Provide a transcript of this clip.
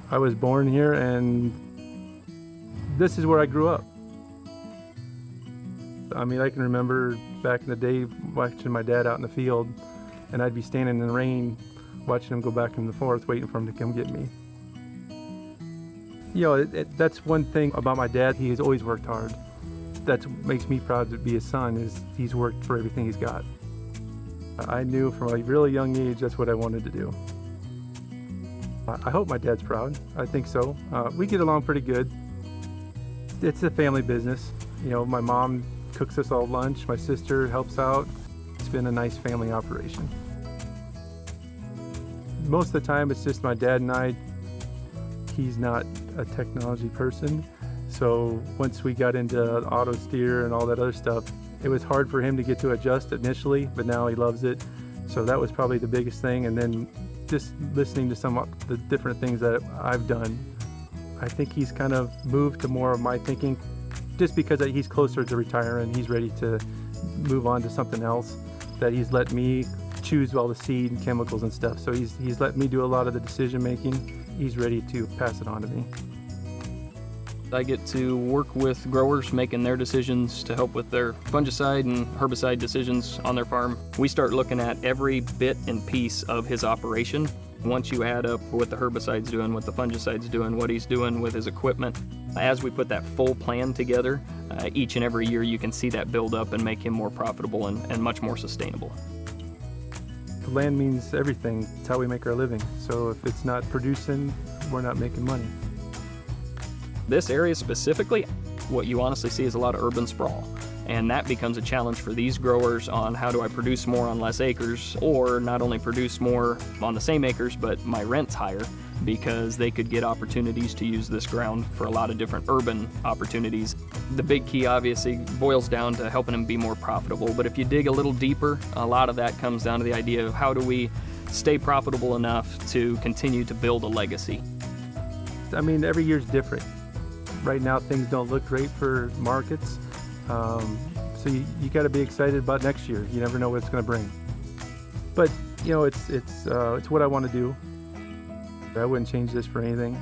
I was born here, and this is where I grew up. I mean, I can remember back in the day watching my dad out in the field, and I'd be standing in the rain watching him go back and forth, waiting for him to come get me. You know, that's one thing about my dad. He has always worked hard. That's what makes me proud to be his son, is he's worked for everything he's got. I knew from a really young age that's what I wanted to do. I hope my dad's proud. I think so. We get along pretty good. It's a family business. You know, my mom cooks us all lunch. My sister helps out. It's been a nice family operation. Most of the time it's just my dad and I. He's not a technology person. So once we got into auto steer and all that other stuff, it was hard for him to get to adjust initially, but now he loves it. So that was probably the biggest thing. And then just listening to some of the different things that I've done, I think he's kind of moved to more of my thinking, just because he's closer to retiring. He's ready to move on to something else, that he's let me choose all the seed and chemicals and stuff. So he's let me do a lot of the decision making. He's ready to pass it on to me. I get to work with growers making their decisions to help with their fungicide and herbicide decisions on their farm. We start looking at every bit and piece of his operation. Once you add up what the herbicide's doing, what the fungicide's doing, what he's doing with his equipment, as we put that full plan together, each and every year you can see that build up and make him more profitable and much more sustainable. The land means everything. It's how we make our living. So if it's not producing, we're not making money. This area specifically, what you honestly see is a lot of urban sprawl. And that becomes a challenge for these growers on how do I produce more on less acres, or not only produce more on the same acres, but my rent's higher, because they could get opportunities to use this ground for a lot of different urban opportunities. The big key obviously boils down to helping them be more profitable, but if you dig a little deeper, a lot of that comes down to the idea of how do we stay profitable enough to continue to build a legacy. I mean, every year's different. Right now things don't look great for markets, so you got to be excited about next year. You never know what it's going to bring. But you know, it's what I want to do. I wouldn't change this for anything.